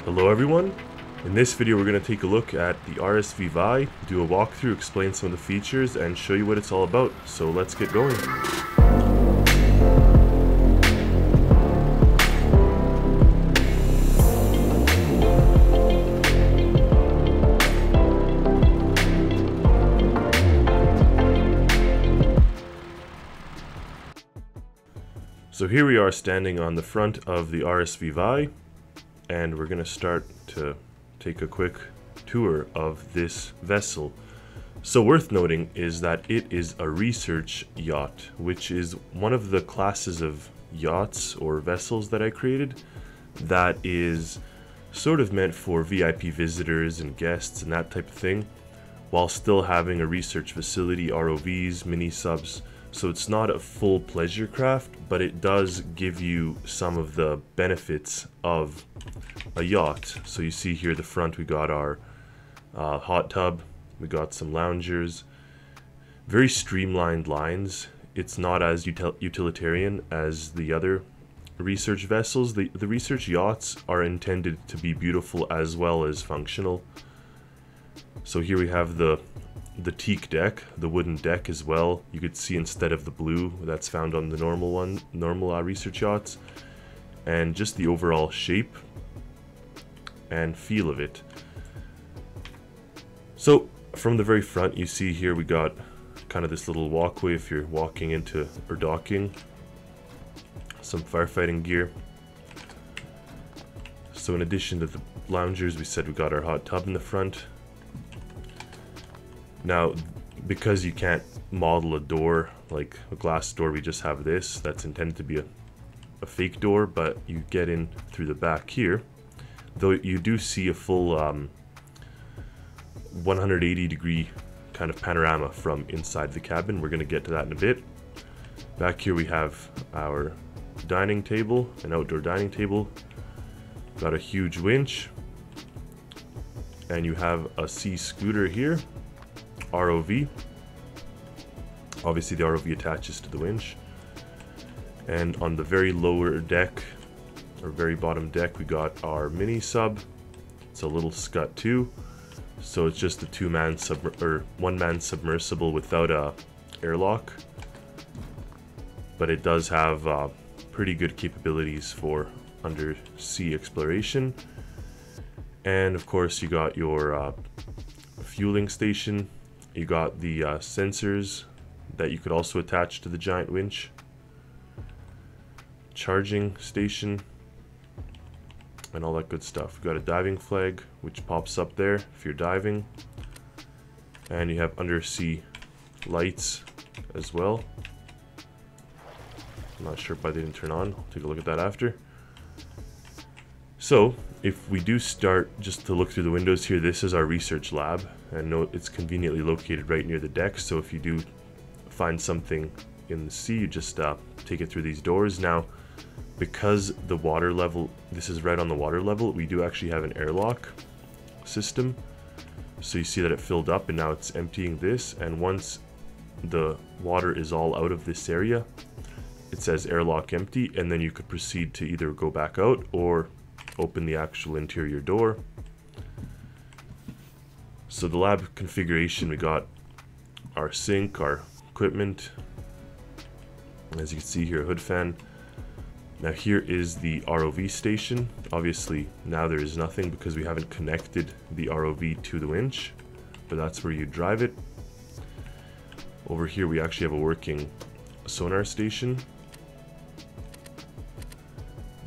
Hello everyone, in this video we're going to take a look at the RSV Vai, do a walkthrough, explain some of the features, and show you what it's all about. So let's get going. So here we are standing on the front of the RSV Vai, and we're going to start to take a quick tour of this vessel. So worth noting is that it is a research yacht, which is one of the classes of yachts or vessels that I created that is sort of meant for VIP visitors and guests and that type of thing, while still having a research facility, ROVs, mini-subs. So it's not a full pleasure craft, but it does give you some of the benefits of a yacht. So you see here the front, we got our hot tub, we got some loungers, very streamlined lines. It's not as utilitarian as the other research vessels. The research yachts are intended to be beautiful as well as functional. So here we have the teak deck, the wooden deck as well. You could see instead of the blue that's found on the normal research yachts, and just the overall shape and feel of it. So from the very front, you see here we got kind of this little walkway if you're walking into or docking, some firefighting gear. So in addition to the loungers, we said we got our hot tub in the front. Now, because you can't model a door, like a glass door, we just have this. That's intended to be a fake door, but you get in through the back here. Though you do see a full 180 degree kind of panorama from inside the cabin. We're going to get to that in a bit. Back here we have our dining table, an outdoor dining table. Got a huge winch. And you have a sea scooter here. ROV. Obviously the ROV attaches to the winch. And on the very lower deck, or very bottom deck, we got our MINISUB. It's a little Scut 2. So it's just a one-man submersible without a airlock. But it does have pretty good capabilities for undersea exploration. And of course you got your fueling station. You got the sensors that you could also attach to the giant winch. Charging station. And all that good stuff. We've got a diving flag, which pops up there if you're diving. And you have undersea lights as well. I'm not sure why they didn't turn on. I'll take a look at that after. So, if we do start just to look through the windows here, this is our research lab. And note it's conveniently located right near the deck, so if you do find something in the sea, you just take it through these doors. Now, because the water level, this is right on the water level, we do actually have an airlock system. So you see that it filled up and now it's emptying this, and once the water is all out of this area, it says airlock empty, and then you could proceed to either go back out or open the actual interior door. So the lab configuration, we got our sink, our equipment, as you can see here, a hood fan. Now here is the ROV station. Obviously now there is nothing because we haven't connected the ROV to the winch, but that's where you drive it. Over here we actually have a working sonar station.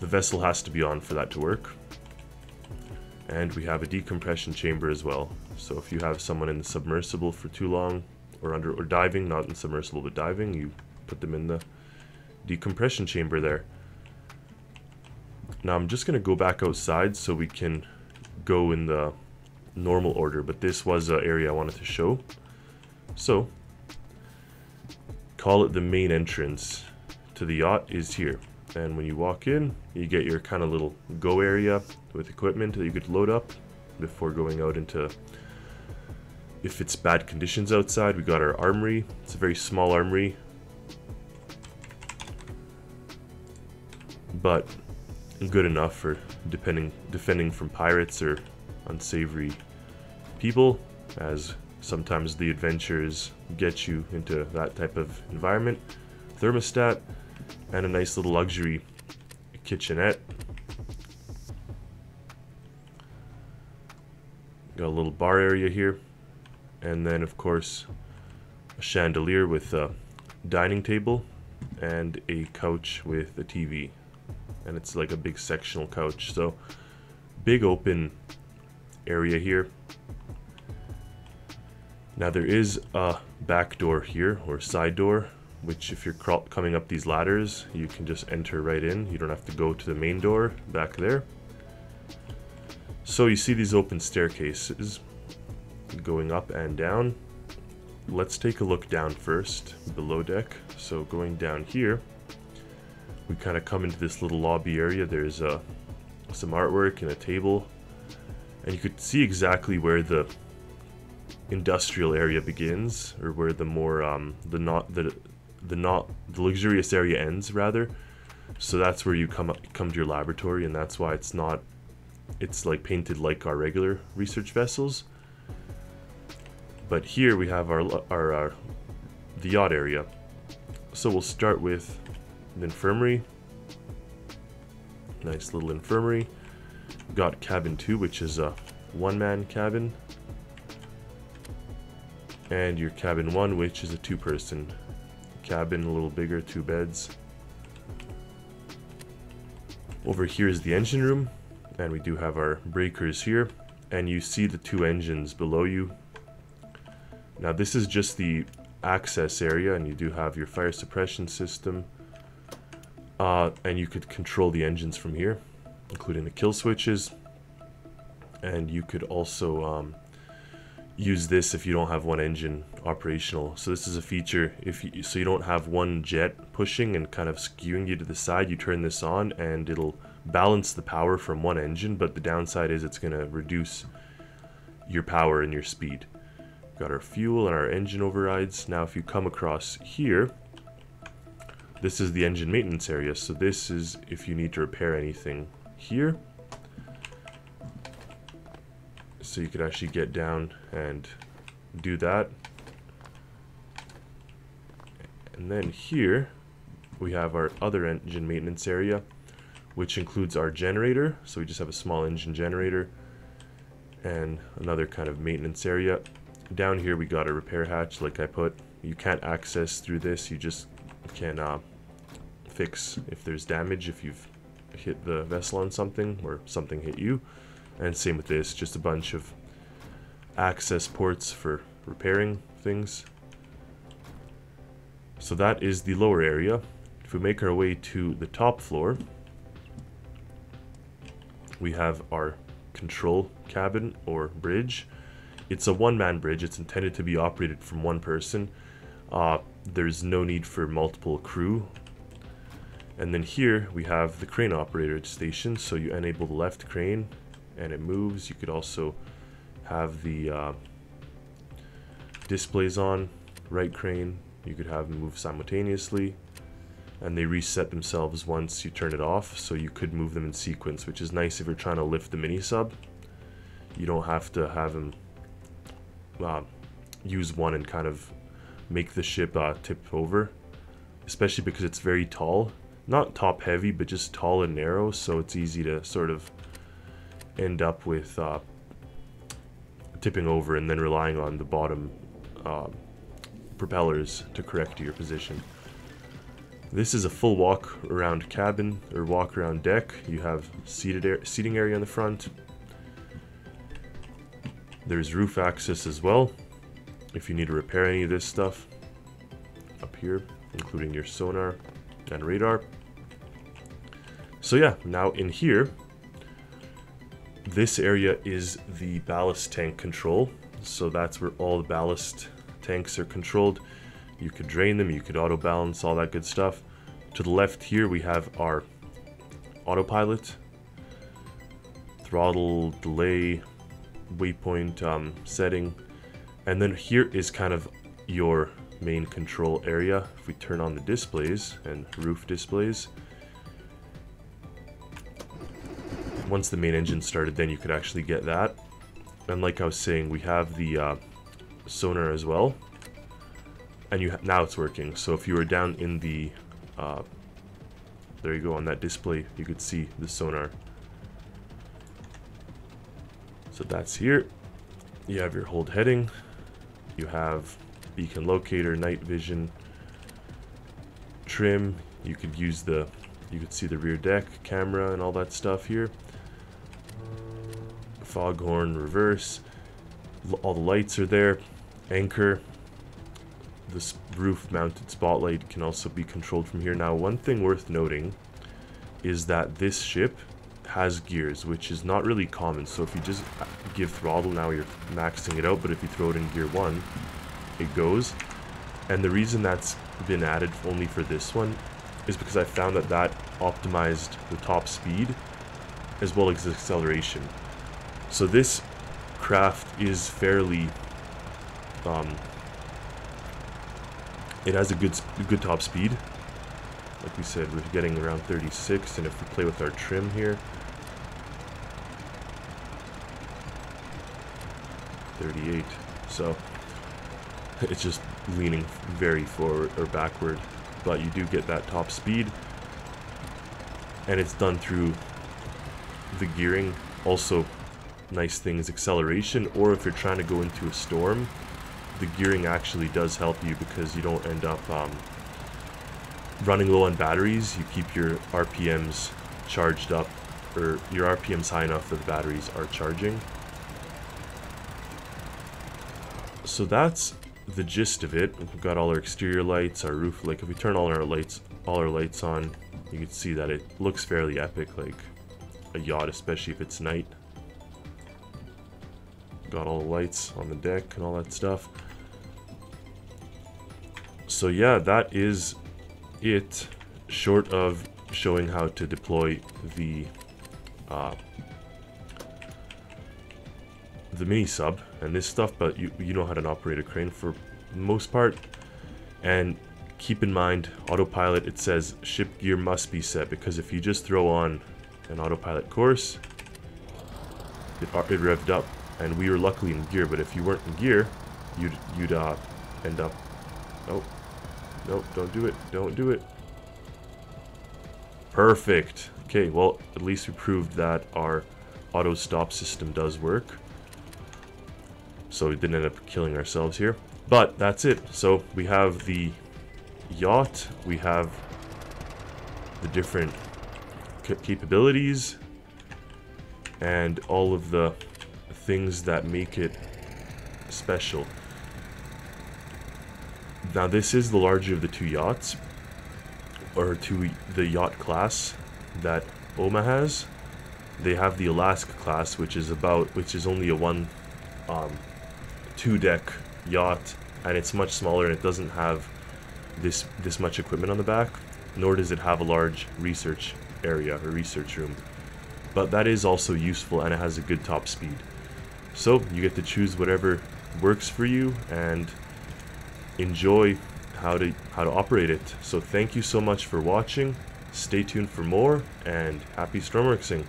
The vessel has to be on for that to work. And we have a decompression chamber as well. So if you have someone in the submersible for too long, or diving, not in submersible but diving, you put them in the decompression chamber there. Now I'm just going to go back outside so we can go in the normal order, but this was an area I wanted to show. So, call it the main entrance to the yacht is here. And when you walk in, you get your kind of little go area with equipment that you could load up before going out into, if it's bad conditions outside. We got our armory. It's a very small armory, but good enough for defending from pirates or unsavory people, as sometimes the adventures get you into that type of environment. Thermostat and a nice little luxury kitchenette. Got a little bar area here, and then of course a chandelier with a dining table and a couch with a TV, and it's like a big sectional couch, so big open area here. Now there is a back door here, or side door, which if you're coming up these ladders you can just enter right in. You don't have to go to the main door back there. So you see these open staircases going up and down. Let's take a look down first, below deck. So going down here, we kind of come into this little lobby area. There's some artwork and a table, and you could see exactly where the industrial area begins, or where the more the luxurious area ends, rather. So that's where you come to your laboratory, and that's why it's like painted like our regular research vessels. But here we have the yacht area. So we'll start with an infirmary. Nice little infirmary. Got cabin 2, which is a one-man cabin, and your cabin 1, which is a two-person cabin, a little bigger, 2 beds. Over here is the engine room, and we do have our breakers here, and you see the 2 engines below you. Now this is just the access area, and you do have your fire suppression system, and you could control the engines from here, including the kill switches. And you could also use this if you don't have one engine operational. So this is a feature so you don't have one jet pushing and kind of skewing you to the side. You turn this on and it'll balance the power from one engine, but the downside is it's going to reduce your power and your speed. Got our fuel and our engine overrides. Now if you come across here, this is the engine maintenance area. So this is if you need to repair anything here. So you could actually get down and do that. And then here we have our other engine maintenance area, which includes our generator. So we just have a small engine generator and another kind of maintenance area. Down here we got a repair hatch, like I put. You can't access through this, you just can fix if there's damage, if you've hit the vessel on something or something hit you. And same with this, just a bunch of access ports for repairing things. So that is the lower area. If we make our way to the top floor, we have our control cabin or bridge. It's a one-man bridge. It's intended to be operated from one person. There's no need for multiple crew. And then here we have the crane operator station. So you enable the left crane and it moves. You could also have the displays on, right crane. You could have them move simultaneously, and they reset themselves once you turn it off, so you could move them in sequence, which is nice if you're trying to lift the MINISUB. You don't have to have them use one and kind of make the ship tip over, especially because it's very tall. Not top heavy, but just tall and narrow, so it's easy to sort of end up with tipping over and then relying on the bottom propellers to correct your position. This is a full walk around cabin, or walk around deck. You have seating area in the front. There's roof access as well if you need to repair any of this stuff up here, including your sonar and radar. So yeah, now in here, this area is the ballast tank control. So that's where all the ballast tanks are controlled. You could drain them, you could auto balance, all that good stuff. To the left here we have our autopilot, throttle, delay, waypoint setting, and then here is kind of your main control area. If we turn on the displays and roof displays, once the main engine started, then you could actually get that. And like I was saying, we have the sonar as well, and now it's working. So if you were down in the there you go, on that display you could see the sonar. So that's here. You have your hold heading, you have beacon locator, night vision, trim. You could use you could see the rear deck camera and all that stuff here. Foghorn, reverse, all the lights are there. Anchor, this roof mounted spotlight can also be controlled from here. Now, one thing worth noting is that this ship has gears, which is not really common. So if you just give throttle, now you're maxing it out, but if you throw it in gear 1, it goes. And the reason that's been added only for this one is because I found that optimized the top speed as well as acceleration. So this craft is fairly it has a good top speed. Like we said, we're getting around 36, and if we play with our trim here, 38. So it's just leaning very forward or backward, but you do get that top speed, and it's done through the gearing. Also, nice thing is acceleration, or if you're trying to go into a storm, the gearing actually does help you because you don't end up running low on batteries. You keep your RPMs charged up, or your RPMs high enough that the batteries are charging. So that's the gist of it. We've got all our exterior lights, our roof. Like if we turn all our lights on, you can see that it looks fairly epic, like a yacht, especially if it's night. Got all the lights on the deck and all that stuff. So yeah, that is it, short of showing how to deploy the MINISUB and this stuff, but you know how to operate a crane for the most part. And keep in mind, autopilot, it says ship gear must be set, because if you just throw on an autopilot course, it revved up, and we were luckily in gear. But if you weren't in gear, you'd end up, oh no, don't do it. Perfect. Okay, well, at least we proved that our auto stop system does work, so we didn't end up killing ourselves here. But that's it. So we have the yacht, we have the different capabilities, and all of the things that make it special. Now this is the larger of the two yachts, or the yacht class that OMA has. They have the Alaska class, which is only a two deck yacht, and it's much smaller, and it doesn't have this much equipment on the back, nor does it have a large research area or research room. But that is also useful, and it has a good top speed. So you get to choose whatever works for you and enjoy how to operate it. So thank you so much for watching. Stay tuned for more, and happy Stormworksing.